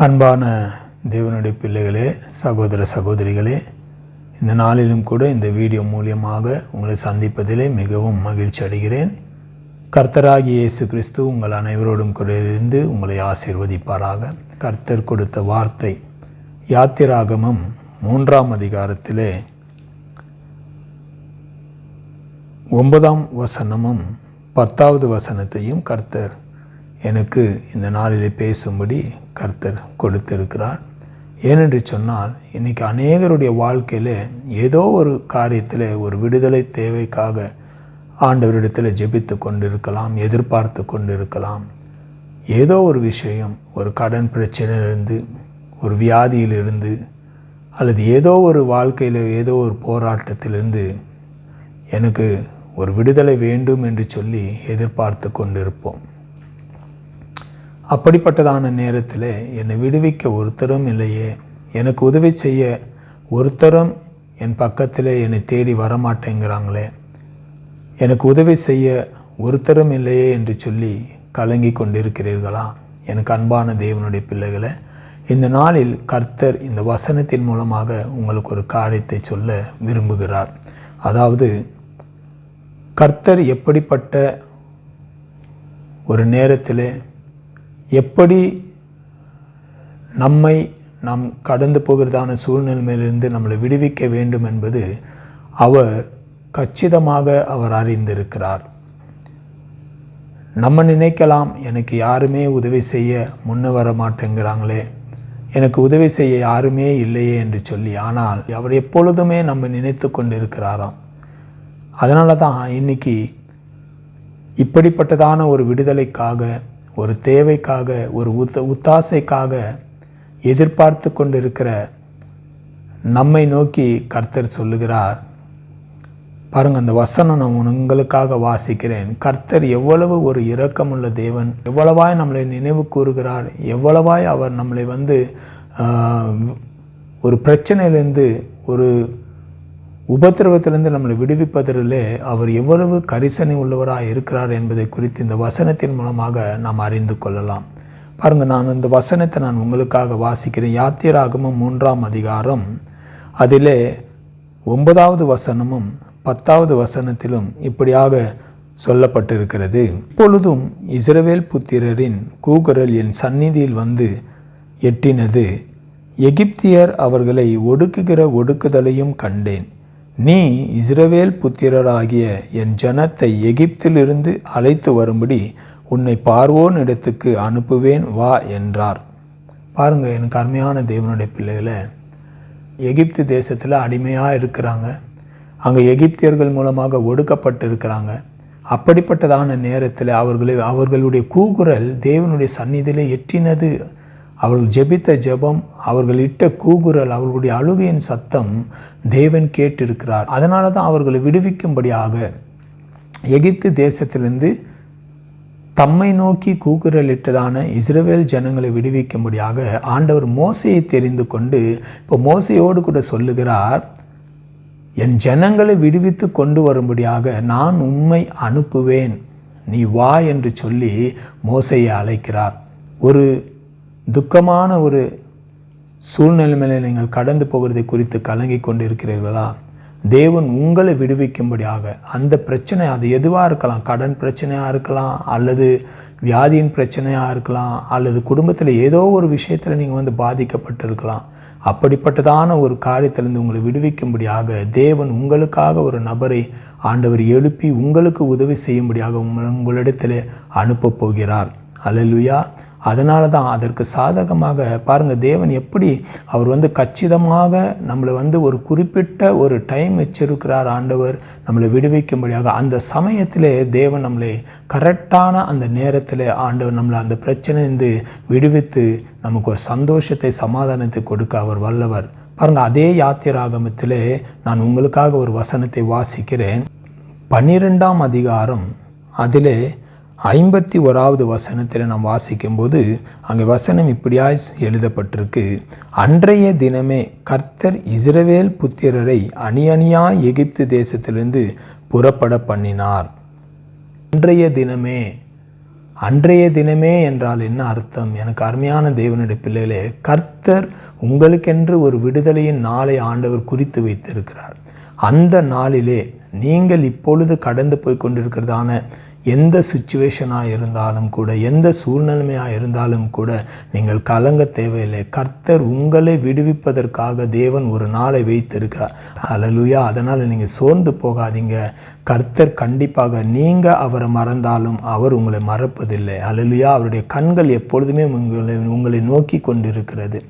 அன்பான தேவனுடைய பிள்ளைகளே, சகோதர சகோதரிகளே, இந்த நாளிலும் கூட இந்த வீடியோ மூலியமாக உங்களை சந்திப்பதிலே மிகவும் மகிழ்ச்சி அடைகிறேன். கர்த்தராகிய இயேசு கிறிஸ்து உங்கள் அனைவரோடும் கூட இருந்து உங்களை ஆசீர்வதிப்பாராக. கர்த்தர் கொடுத்த வார்த்தை யாத்திராகமம் 3ஆம் அதிகாரத்திலே 9ஆம் வசனமும் 10வது வசனத்தையும் கர்த்தர் எனக்கு இந்த நாளிலே பேசும்படி கர்த்தர் கொடுத்திருக்கிறார். ஏனென்று சொன்னால், இன்றைக்கி அநேகருடைய வாழ்க்கையில் ஏதோ ஒரு காரியத்தில் ஒரு விடுதலை தேவைக்காக ஆண்டவரிடத்தில் ஜெபித்து கொண்டிருக்கலாம், எதிர்பார்த்து கொண்டிருக்கலாம். ஏதோ ஒரு விஷயம், ஒரு கடன் பிரச்சனையிலிருந்து, ஒரு வியாதியிலிருந்து, அல்லது ஏதோ ஒரு வாழ்க்கையில் ஏதோ ஒரு போராட்டத்திலிருந்து எனக்கு ஒரு விடுதலை வேண்டும் என்று சொல்லி எதிர்பார்த்து கொண்டிருப்போம். அப்படிப்பட்டதான நேரத்தில் என்னை விடுவிக்க ஒருத்தரும் இல்லையே, எனக்கு உதவி செய்ய ஒருத்தரும் என் பக்கத்தில் என்னை தேடி வரமாட்டேங்கிறாங்களே, எனக்கு உதவி செய்ய ஒருத்தரும் இல்லையே என்று சொல்லி கலங்கி கொண்டிருக்கிறீர்களா? எனக்கு அன்பான தேவனுடைய பிள்ளைகளை, இந்த நாளில் கர்த்தர் இந்த வசனத்தின் மூலமாக உங்களுக்கு ஒரு காரியத்தை சொல்ல விரும்புகிறார். அதாவது, கர்த்தர் எப்படிப்பட்ட ஒரு நேரத்தில் எப்படி நாம் கடந்து போகிறதான சூழ்நிலையிலிருந்து நம்மளை விடுவிக்க வேண்டும் என்பது அவர் கச்சிதமாக அறிந்திருக்கிறார். நம்ம நினைக்கலாம், எனக்கு யாருமே உதவி செய்ய முன்ன வர மாட்டேங்கிறாங்களே, எனக்கு உதவி செய்ய யாருமே இல்லையே என்று சொல்லி. ஆனால் அவர் எப்பொழுதுமே நம்ம நினைத்து கொண்டிருக்கிறாராம். அதனால தான் இன்னைக்கு இப்படிப்பட்டதான ஒரு விடுதலைக்காக, ஒரு தேவைக்காக, ஒரு உத்தாசைக்காக எதிர்பார்த்து கொண்டிருக்கிற நம்மை நோக்கி கர்த்தர் சொல்லுகிறார். பாருங்கள், அந்த வசனம் நான் உங்களுக்காக வாசிக்கிறேன். கர்த்தர் எவ்வளவு ஒரு இரக்கமுள்ள தேவன், எவ்வளவாய் நம்மளை நினைவு கூறுகிறார், எவ்வளவாய் அவர் நம்மளை ஒரு பிரச்சனையிலேருந்து, ஒரு உபத்திரவத்திலிருந்து நம்மளை விடுவிப்பதிலே அவர் எவ்வளவு கரிசனை உள்ளவராக இருக்கிறார் என்பதை குறித்து இந்த வசனத்தின் மூலமாக நாம் அறிந்து கொள்ளலாம். பாருங்கள், நான் இந்த வசனத்தை நான் உங்களுக்காக வாசிக்கிறேன். யாத்திராகமம் 3ஆம் அதிகாரம் அதிலே 9வது வசனமும் 10வது வசனத்திலும் இப்படியாக சொல்லப்பட்டிருக்கிறது. இப்பொழுதும் இஸ்ரவேல் புத்திரரின் கூக்குரல் என் சந்நிதியில் வந்து எட்டினது. எகிப்தியர் அவர்களை ஒடுக்குகிற ஒடுக்குதலையும் கண்டேன். நீ இஸ்ரவேல் புத்திரராகிய என் ஜனத்தை எகிப்திலிருந்து அழைத்து வரும்படி உன்னை பார்வோன் இடத்துக்கு அனுப்புவேன், வா என்றார். பாருங்கள், எனக்கு அருமையான தேவனுடைய பிள்ளைகளை, எகிப்து தேசத்தில் அடிமையாக இருக்கிறாங்க. அங்கே எகிப்தியர்கள் மூலமாக ஒடுக்கப்பட்டு இருக்கிறாங்க. அப்படிப்பட்டதான நேரத்தில் அவர்களுடைய கூக்குரல் தேவனுடைய சந்நிதியிலே எட்டினது. அவர்கள் ஜெபித்த ஜெபம், அவர்கள் இட்ட கூக்குரல், அவர்களுடைய அழுகையின் சத்தம் தேவன் கேட்டிருக்கிறார். அதனால தான் அவர்களை விடுவிக்கும்படியாக எகிப்து தேசத்திலிருந்து தம்மை நோக்கி கூக்குரல் இட்டதான இஸ்ரவேல் ஜனங்களை விடுவிக்கும்படியாக ஆண்டவர் மோசையை தெரிந்து கொண்டு இப்போ மோசையோடு கூட சொல்லுகிறார், என் ஜனங்களை விடுவித்து கொண்டு வரும்படியாக நான் உம்மை அனுப்புவேன், நீ வா என்று சொல்லி மோசையை அழைக்கிறார். ஒரு துக்கமான ஒரு சூழ்நிலைமையில நீங்கள் கடந்து போகிறதை குறித்து கலங்கி கொண்டு இருக்கிறீர்களா? தேவன் உங்களை விடுவிக்கும்படியாக அந்த பிரச்சனை, அது எதுவாக இருக்கலாம், கடன் பிரச்சனையாக இருக்கலாம், அல்லது வியாதியின் பிரச்சனையாக இருக்கலாம், அல்லது குடும்பத்தில் ஏதோ ஒரு விஷயத்தில் நீங்கள் பாதிக்கப்பட்டிருக்கலாம். அப்படிப்பட்டதான ஒரு காரியத்திலிருந்து உங்களை விடுவிக்கும்படியாக தேவன் உங்களுக்காக ஒரு நபரை ஆண்டவர் எழுப்பி உங்களுக்கு உதவி செய்யும்படியாக உங்களிடத்தில் அனுப்பப் போகிறார். அல்லேலூயா. அதனால தான் அதற்கு சாதகமாக பாருங்கள், தேவன் எப்படி அவர் கச்சிதமாக நம்மளை ஒரு குறிப்பிட்ட ஒரு டைம் வச்சிருக்கிறார். ஆண்டவர் நம்மளை விடுவிக்கும்படியாக அந்த சமயத்திலே தேவன் நம்மளை கரெக்டான அந்த நேரத்தில் ஆண்டவர் நம்மளை அந்த பிரச்சனையிலிருந்து விடுவித்து நமக்கு ஒரு சந்தோஷத்தை, சமாதானத்தை கொடுக்க அவர் வல்லவர். பாருங்கள், அதே யாத்திராகமத்திலே நான் உங்களுக்காக ஒரு வசனத்தை வாசிக்கிறேன். 12ஆம் அதிகாரம் அதிலே 51வது வசனத்தில் நாம் வாசிக்கும்போது அங்கே வசனம் இப்படியாய் எழுதப்பட்டிருக்கு. அன்றைய தினமே கர்த்தர் இஸ்ரவேல் புத்திரரை அணி அணியாய் எகிப்து தேசத்திலிருந்து புறப்பட பண்ணினார். அன்றைய தினமே அன்றைய தினமே என்றால் என்ன அர்த்தம்? எனக்கு அருமையான தேவனுடைய பிள்ளைகளே, கர்த்தர் உங்களுக்கென்று ஒரு விடுதலையின் நாளை ஆண்டவர் குறித்து வைத்திருக்கிறார். அந்த நாளிலே நீங்கள் இப்பொழுது கடந்து போய் கொண்டிருக்கிறதான எந்த சுச்சுவேஷனாக இருந்தாலும் கூட, எந்த சூழ்நிலைமையாக இருந்தாலும் கூட நீங்கள் கலங்க தேவையில்லை. கர்த்தர் உங்களை விடுவிப்பதற்காக தேவன் ஒரு நாளை வைத்திருக்கிறார். ஹல்லேலூயா. அதனால் நீங்கள் சோர்ந்து போகாதீங்க. கர்த்தர் கண்டிப்பாக நீங்கள் அவரை மறந்தாலும் அவர் உங்களை மறப்பதில்லை. ஹல்லேலூயா. அவருடைய கண்கள் எப்பொழுதுமே உங்களை நோக்கி கொண்டிருக்கிறது.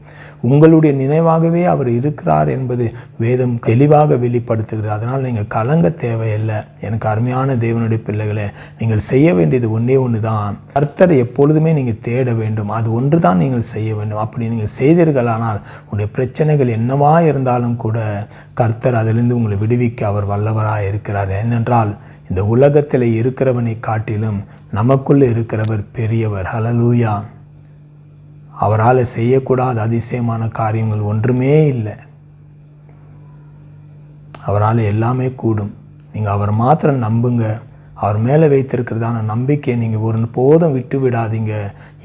உங்களுடைய நினைவாகவே அவர் இருக்கிறார் என்பது வேதம் தெளிவாக வெளிப்படுத்துகிறது. அதனால் நீங்கள் கலங்க தேவையில்லை. எனக்கு அருமையான தேவனுடைய பிள்ளைகளே, நீங்கள் செய்ய வேண்டியது ஒன்றே ஒன்று தான். கர்த்தரை எப்பொழுதுமே நீங்கள் தேட வேண்டும். அது ஒன்று தான் நீங்கள் செய்ய வேண்டும். அப்படி நீங்கள் செய்தீர்களானால் உங்களுடைய பிரச்சனைகள் என்னவா இருந்தாலும் கூட கர்த்தர் அதிலிருந்து உங்களை விடுவிக்க அவர் வல்லவராக இருக்கிறார். ஏனென்றால் இந்த உலகத்தில் இருக்கிறவனை காட்டிலும் நமக்குள்ளே இருக்கிறவர் பெரியவர். ஹல்லேலூயா. அவரால் செய்யக்கூடாத அதிசயமான காரியங்கள் ஒன்றுமே இல்லை. அவரால் எல்லாமே கூடும். நீங்கள் அவர் மாத்திரம் நம்புங்க. அவர் மேலே வைத்திருக்கிறதான நம்பிக்கையை நீங்கள் ஒரு போதும் விட்டு விடாதீங்க.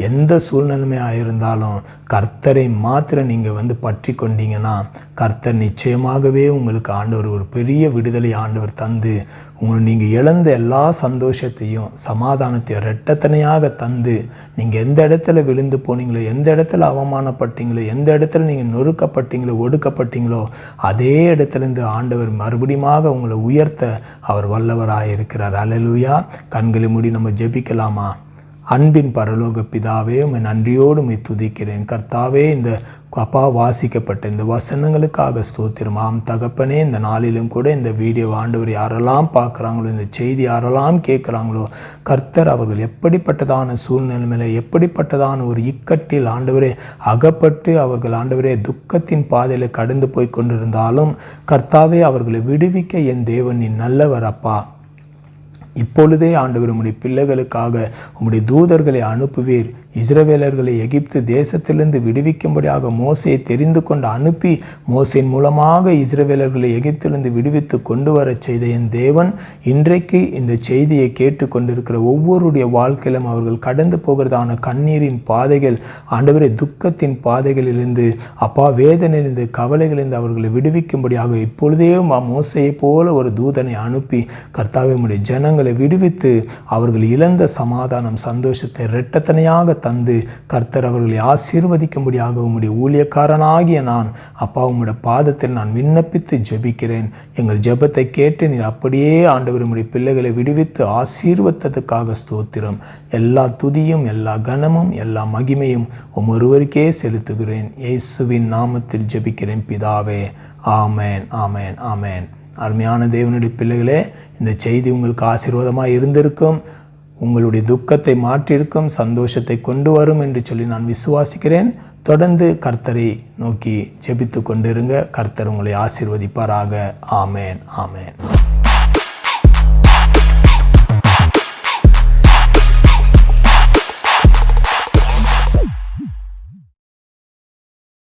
எந்த சூழ்நிலைமையாக இருந்தாலும் கர்த்தரை மாத்திரம் நீங்கள் பற்றி கொண்டீங்கன்னா கர்த்தர் நிச்சயமாகவே உங்களுக்கு ஆண்டவர் ஒரு பெரிய விடுதலை ஆண்டவர் தந்து நீங்கள் இழந்த எல்லா சந்தோஷத்தையும் சமாதானத்தையும் இரட்டத்தனையாக தந்து, நீங்கள் எந்த இடத்துல விழுந்து போனீங்களோ, எந்த இடத்துல அவமானப்பட்டீங்களோ, எந்த இடத்துல நீங்கள் நொறுக்கப்பட்டீங்களோ, ஒடுக்கப்பட்டீங்களோ, அதே இடத்துலேருந்து ஆண்டவர் மறுபடியும் உங்களை உயர்த்த அவர் வல்லவராக இருக்கிறார். அல்லேலூயா. கண்களை மூடி நம்ம ஜெபிக்கலாமா? அன்பின் பரலோக பிதாவே, உம்மை நன்றியோடு உம்மை துதிக்கிறேன். கர்த்தாவே, இந்த அப்பா வாசிக்கப்பட்ட இந்த வசனங்களுக்காக ஸ்தோத்திரம். தகப்பனே, இந்த நாளிலும் கூட இந்த வீடியோ ஆண்டவர் யாரெல்லாம் பார்க்குறாங்களோ, இந்த செய்தி யாரெல்லாம் கேட்குறாங்களோ, கர்த்தர் அவர்கள் எப்படிப்பட்டதான சூழ்நிலைமையில, எப்படிப்பட்டதான ஒரு இக்கட்டில் ஆண்டவரே அகப்பட்டு அவர்கள் ஆண்டவரே துக்கத்தின் பாதையில் கடந்து போய் கொண்டிருந்தாலும் கர்த்தாவே அவர்களை விடுவிக்க என் தேவன் நீ நல்லவர் அப்பா. இப்பொழுதே ஆண்டவர் உம்முடைய பிள்ளைகளுக்காக உம்முடைய தூதர்களை அனுப்புவீர். இஸ்ரவேலர்களை எகிப்து தேசத்திலிருந்து விடுவிக்கும்படியாக மோசையை தெரிந்து கொண்டு அனுப்பி மோசையின் மூலமாக இஸ்ரவேலர்களை எகிப்திலிருந்து விடுவித்து கொண்டு வரச் செய்த என் தேவன் இன்றைக்கு இந்த செய்தியை கேட்டு கொண்டிருக்கிற ஒவ்வொருடைய வாழ்க்கையிலும் அவர்கள் கடந்து போகிறதான கண்ணீரின் பாதைகள் ஆண்டவரே துக்கத்தின் பாதைகளிலிருந்து அப்பா வேதனையிலிருந்து கவலைகளிலிருந்து அவர்களை விடுவிக்கும்படியாக இப்பொழுதே மோசையை போல ஒரு தூதனை அனுப்பி கர்த்தாவே உம்முடைய ஜனங்களை விடுவித்து அவர்கள் இழந்த சமாதானம் சந்தோஷத்தை இரட்டத்தனையாக தந்து கர்த்தர் அவர்களை ஆசீர்வதிக்கும்படியாக உம்முடைய ஊழியக்காரனாகிய நான் அப்பா உம்முடைய பாதத்தில் நான் விண்ணப்பித்து ஜெபிக்கிறேன். எங்கள் ஜெபத்தை கேட்டு நீர் அப்படியே ஆண்டவர் உம்முடைய பிள்ளைகளை விடுவித்து ஆசீர்வதித்ததுக்காக ஸ்தோத்திரம். எல்லா துதியும் எல்லா கனமும் எல்லா மகிமையும் ஒருவருக்கே செலுத்துகிறேன். இயேசுவின் நாமத்தில் ஜெபிக்கிறேன் பிதாவே. ஆமேன், ஆமேன், ஆமேன். அருமையான தேவனுடைய பிள்ளைகளே, இந்த செய்தி உங்களுக்கு ஆசீர்வாதமாக இருந்திருக்கும். உங்களுடைய துக்கத்தை மாற்றியிருக்கும், சந்தோஷத்தை கொண்டு வரும் என்று சொல்லி நான் விசுவாசிக்கிறேன். தொடர்ந்து கர்த்தரை நோக்கி ஜெபித்து கொண்டிருங்க. கர்த்தர் உங்களை ஆசீர்வதிப்பாராக. ஆமேன், ஆமேன்.